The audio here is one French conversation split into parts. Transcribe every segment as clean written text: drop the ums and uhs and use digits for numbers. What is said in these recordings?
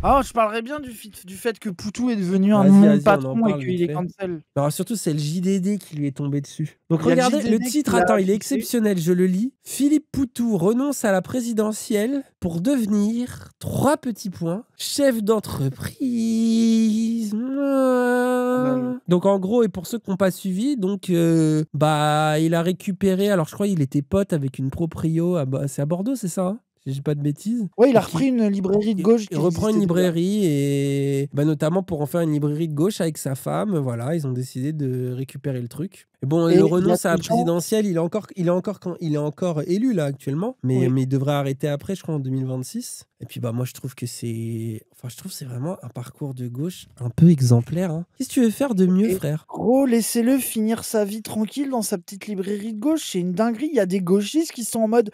Ah, je parlerais bien du fait que Poutou est devenu un Vas-y, mon vas-y, on en patron et parle vite qu'il est fait. cancel. Alors surtout, c'est le JDD qui lui est tombé dessus. Donc Il y a le regardez, le JDD qui titre, l'a attends, il est fixé. exceptionnel, je le lis. Philippe Poutou renonce à la présidentielle pour devenir, 3 petits points, chef d'entreprise. Scandale. Donc en gros, et pour ceux qui n'ont pas suivi, donc bah il a récupéré, alors je crois il était pote avec une proprio, c'est à Bordeaux, c'est ça, hein, si j'ai pas de bêtises. Ouais, il a Et repris une librairie de gauche il qui reprend une existait déjà. librairie et bah, notamment pour en faire une librairie de gauche avec sa femme. Voilà, ils ont décidé de récupérer le truc. Et bon, Et le il y a renonce à la des gens. présidentielle, il est encore élu là actuellement, mais Oui. il devrait arrêter après, je crois, en 2026. Et puis bah moi je trouve que c'est vraiment un parcours de gauche un peu exemplaire, hein. Qu'est-ce que tu veux faire de mieux, Et frère? gros, laissez-le finir sa vie tranquille dans sa petite librairie de gauche. C'est une dinguerie. Il y a des gauchistes qui sont en mode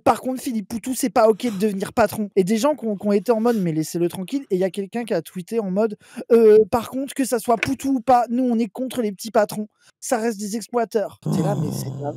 par contre, Philippe Poutou, c'est pas ok de devenir patron. Et des gens qui ont été en mode mais laissez-le tranquille. Et il y a quelqu'un qui a tweeté en mode par contre, que ça soit Poutou ou pas, nous on est contre les petits patrons. Ça reste des exploiteurs. C'est là, mais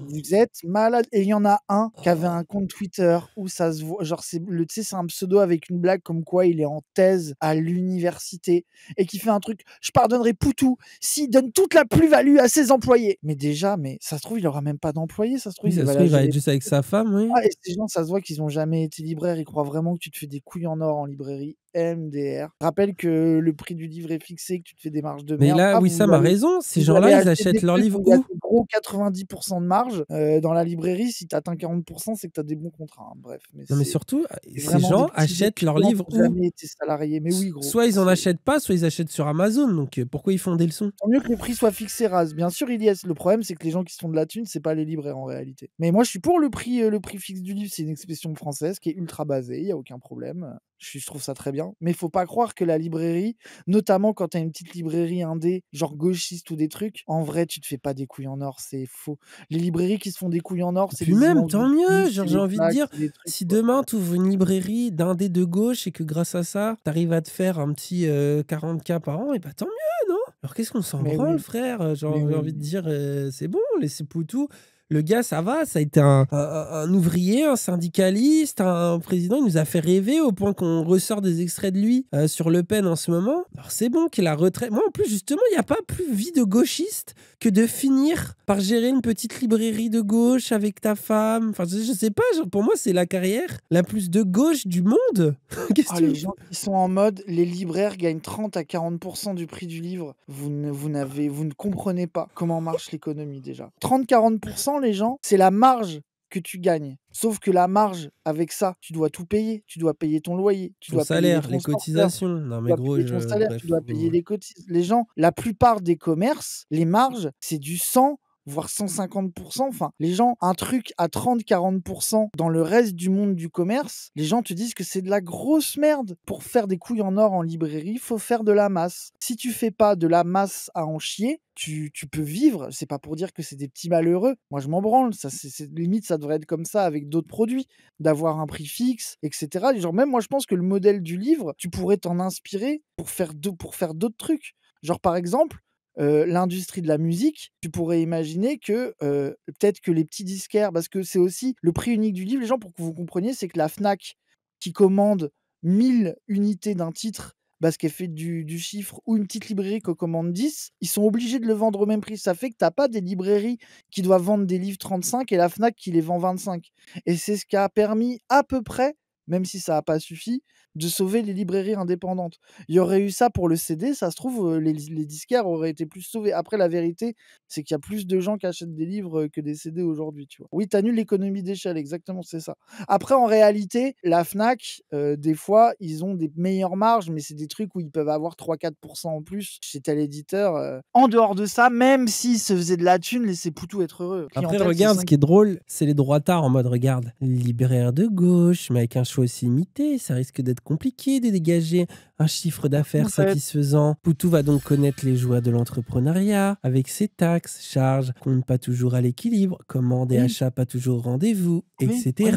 vous êtes malade. Et il y en a un qui avait un compte Twitter où ça se voit. Genre, tu sais, c'est un pseudo avec une blague comme quoi il est en thèse à l'université et qui fait un truc. Je pardonnerai Poutou s'il donne toute la plus-value à ses employés. Mais déjà, mais ça se trouve, il aura même pas d'employés. Ça se trouve, Oui, il ça se va trouve, la il va gérer. être juste avec sa femme, oui. Ah, et ces gens, ça se voit qu'ils ont jamais été libraires. Ils croient vraiment que tu te fais des couilles en or en librairie. MDR. Rappelle que le prix du livre est fixé, que tu te fais des marges de Mais merde. là, Ah, Wissam a raison, ces vous allez gens-là, ils acheter achètent des leurs trucs livres où il y a où? des gros 90% de marge dans la librairie. Si tu atteins 40%, c'est que tu as des bons contrats, hein. Bref, mais Non, mais c'est surtout, ces vraiment des gens petits achètent leurs étudiants qui livres ont où? jamais été salariés. Mais oui, gros, Soit ils en c'est achètent pas, soit ils achètent sur Amazon. Donc pourquoi ils font des leçons? tant mieux que les prix soient fixés ras. Bien sûr, Ilyes, le problème, c'est que les gens qui se font de la thune, c'est pas les libraires en réalité. Mais moi, je suis pour le prix fixe du livre. C'est une expression française qui est ultra basée. Il y a aucun problème. Je trouve ça très bien. Mais il faut pas croire que la librairie, notamment quand tu as une petite librairie indé, genre gauchiste ou des trucs, en vrai, tu te fais pas des couilles en or. C'est faux. Les librairies qui se font des couilles en or, Et c'est puis les même, immenses tant boutiques, mieux, genre c'est j'ai les envie de Fnac, dire, c'est des trucs, si quoi. demain tu ouvres une librairie d'indé de gauche et que grâce à ça, tu arrives à te faire un petit 40K par an, et bah tant mieux, non? Alors qu'est-ce qu'on s'en Mais branle, oui, frère? mais Genre j'ai envie de oui. dire, c'est bon, laissez Poutou. Le gars, ça va, ça a été un ouvrier, un syndicaliste, un président, il nous a fait rêver au point qu'on ressort des extraits de lui sur Le Pen en ce moment. Alors c'est bon qu'il a retraite. Moi en plus, justement, il n'y a pas plus vie de gauchiste que de finir par gérer une petite librairie de gauche avec ta femme. Enfin, je sais pas, genre, pour moi, c'est la carrière la plus de gauche du monde. Qu'est-ce que Ah, tu les veux? gens qui sont en mode les libraires gagnent 30 à 40% du prix du livre. Vous ne comprenez pas comment marche l'économie déjà. 30-40%, les gens, c'est la marge que tu gagnes. Sauf que la marge, avec ça, tu dois tout payer. Tu dois payer ton loyer, tu Ton dois payer les salaire, les transporteurs, cotisations. Non, tu mais dois gros, payer ton salaire, tu bref. dois payer les cotises. Les gens, la plupart des commerces, les marges, c'est du 100 voire 150%. Enfin, les gens, un truc à 30-40% dans le reste du monde du commerce, les gens te disent que c'est de la grosse merde. Pour faire des couilles en or en librairie, il faut faire de la masse. Si tu fais pas de la masse à en chier, tu peux vivre. C'est pas pour dire que c'est des petits malheureux. Moi, je m'en branle. Ça, limite, ça devrait être comme ça avec d'autres produits, d'avoir un prix fixe, etc. Genre, même moi, je pense que le modèle du livre, tu pourrais t'en inspirer pour faire d'autres trucs. Genre, par exemple, l'industrie de la musique, tu pourrais imaginer que peut-être que les petits disquaires, parce que c'est aussi le prix unique du livre, les gens, pour que vous compreniez, c'est que la Fnac qui commande 1000 unités d'un titre parce qu'elle fait du chiffre, ou une petite librairie qui en commande 10, ils sont obligés de le vendre au même prix. Ça fait que tu n'as pas des librairies qui doivent vendre des livres 35 et la Fnac qui les vend 25. Et c'est ce qui a permis à peu près, même si ça n'a pas suffi, de sauver les librairies indépendantes. Il y aurait eu ça pour le CD, ça se trouve, les disquaires auraient été plus sauvés. Après, la vérité, c'est qu'il y a plus de gens qui achètent des livres que des CD aujourd'hui, tu vois. Oui, tu annules l'économie d'échelle, exactement, c'est ça. Après, en réalité, la Fnac, des fois, ils ont des meilleures marges, mais c'est des trucs où ils peuvent avoir 3-4% en plus chez tel éditeur. En dehors de ça, même s'ils se faisaient de la thune, laissez Poutou être heureux. Après, Clientèle, c'est regarde, ce 5. qui est drôle, c'est les droitards en mode, regarde, libraire de gauche, mais avec un choix aussi limité, ça risque d'être compliqué de dégager un chiffre d'affaires En fait, satisfaisant. Poutou va donc connaître les joies de l'entrepreneuriat, avec ses taxes, charges, compte pas toujours à l'équilibre, commandes et oui, achats pas toujours au rendez-vous, oui, etc. oui.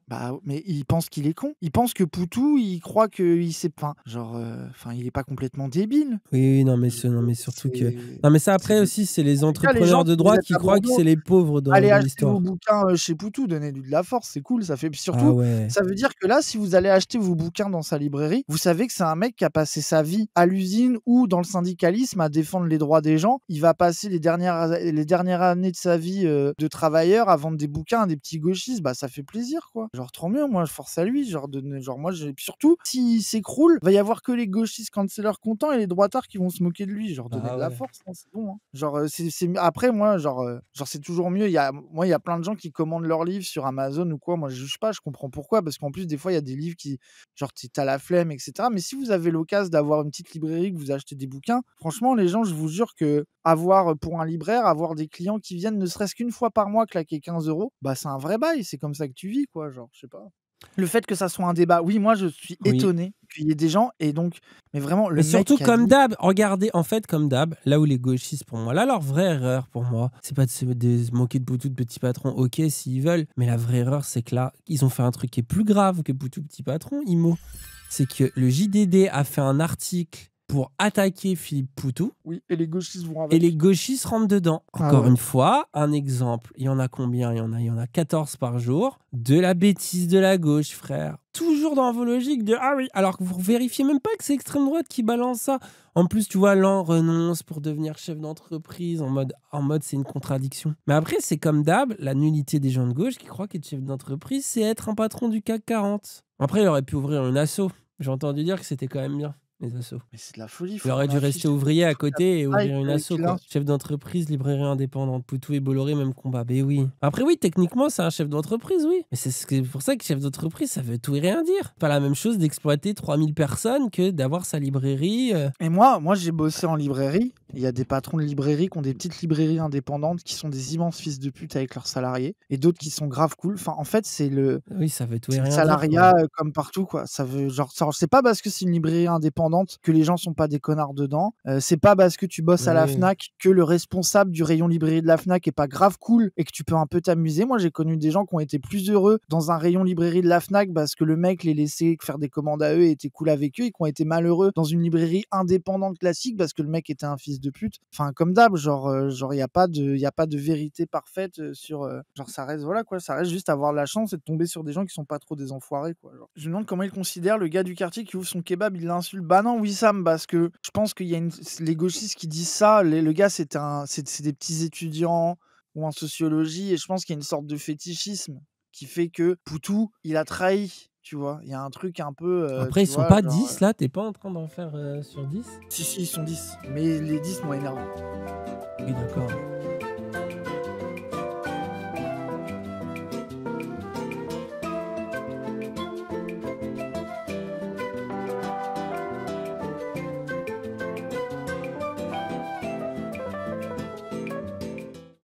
Bah, mais il pense qu'il est con. Il pense que Poutou, il croit qu'il sait pas. Genre, enfin, il est pas complètement débile. Oui, non, mais surtout que. Non, mais ça, après aussi, c'est les En tout cas, les gens, entrepreneurs de si vous droite êtes qui à croient que Bordeaux, c'est les pauvres allez dans acheter vos l'histoire. bouquins chez Poutou, donnez-lui de la force, c'est cool. Ça fait Ah surtout, ouais. ça veut dire que là, si vous allez acheter vos bouquins dans sa librairie, vous savez que c'est un mec qui a passé sa vie à l'usine ou dans le syndicalisme à défendre les droits des gens. Il va passer les dernières années de sa vie de travailleur à vendre des bouquins à des petits gauchistes. Bah, ça fait plaisir, quoi. Genre, trop mieux, moi, je force à lui. Genre moi, surtout, s'il s'écroule, va y avoir que les gauchistes cancellers contents et les droitards qui vont se moquer de lui. Genre, donner Ah de la ouais. force, hein, c'est bon. Hein. Genre, après, moi, genre c'est toujours mieux. Il y a plein de gens qui commandent leurs livres sur Amazon ou quoi. Moi, je juge pas, je comprends pourquoi. Parce qu'en plus, des fois, il y a des livres qui, genre, t'as la flemme, etc. Mais si vous avez l'occasion d'avoir une petite librairie, que vous achetez des bouquins, franchement, les gens, je vous jure que pour un libraire, avoir des clients qui viennent ne serait-ce qu'une fois par mois claquer 15 €, bah, c'est un vrai bail. C'est comme ça que tu vis, quoi. Genre, je sais pas. Le fait que ça soit un débat, oui, moi, je suis Oui. étonné qu'il y ait des gens et donc, mais vraiment, le Mais mec surtout, qui a comme dit d'hab, regardez, en fait, comme d'hab, là où les gauchistes, pour moi, là, leur vraie erreur, pour moi, c'est pas de se moquer de Poutou, de Petit Patron, ok, s'ils veulent, mais la vraie erreur, c'est que là, ils ont fait un truc qui est plus grave que Poutou, Petit Patron, Imo. C'est que le JDD a fait un article pour attaquer Philippe Poutou, oui, et les gauchistes vont et les avec. gauchistes rentrent dedans. Ah Encore ouais. une fois, un exemple. Il y en a combien? Il y en a 14 par jour. De la bêtise de la gauche, frère. Toujours dans vos logiques de ah oui, alors que vous vérifiez même pas que c'est extrême droite qui balance ça. En plus, tu vois, Lan renonce pour devenir chef d'entreprise en mode c'est une contradiction. Mais après, c'est comme d'hab, la nullité des gens de gauche qui croient qu'être chef d'entreprise, c'est être un patron du CAC 40. Après, il aurait pu ouvrir une asso. J'ai entendu dire que c'était quand même bien, les assos. Mais c'est de la folie, Il faut aurait qu'on dû affiche rester ouvrier à côté et Nike ouvrir une asso, qui quoi. l'insulte. Chef d'entreprise, librairie indépendante, Poutou et Bolloré, même combat. Ben oui. Après, oui, techniquement, c'est un chef d'entreprise, oui. Mais c'est pour ça que chef d'entreprise, ça veut tout et rien dire. Pas la même chose d'exploiter 3000 personnes que d'avoir sa librairie. Et moi, j'ai bossé en librairie. Il y a des patrons de librairie qui ont des petites librairies indépendantes qui sont des immenses fils de pute avec leurs salariés et d'autres qui sont grave cool. Enfin, en fait, Oui, ça veut tout et c'est le rien dire, quoi. salariat comme partout, quoi. Ça veut, genre, c'est pas parce que c'est une librairie indépendante que les gens sont pas des connards dedans. C'est pas parce que tu bosses à la Oui. Fnac que le responsable du rayon librairie de la Fnac est pas grave cool et que tu peux un peu t'amuser. Moi, j'ai connu des gens qui ont été plus heureux dans un rayon librairie de la Fnac parce que le mec les laissait faire des commandes à eux et était cool avec eux et qui ont été malheureux dans une librairie indépendante classique parce que le mec était un fils de pute. Enfin, comme d'hab, genre, il y a pas de vérité parfaite genre, ça reste, voilà, quoi, ça reste juste avoir la chance et de tomber sur des gens qui sont pas trop des enfoirés, quoi. Genre. Je me demande comment il considère le gars du quartier qui ouvre son kebab, il l'insulte. Bah non, Wissam, parce que je pense qu'il y a les gauchistes qui disent ça, le gars, c'est des petits étudiants ou en sociologie, et je pense qu'il y a une sorte de fétichisme qui fait que Poutou, il a trahi. Tu vois, il y a un truc un peu, Après, ils tu sont vois, pas genre. 10 là, t'es pas en train d'en faire sur 10? Si, ils sont 10, mais les 10 m'ont énervé. Oui, d'accord.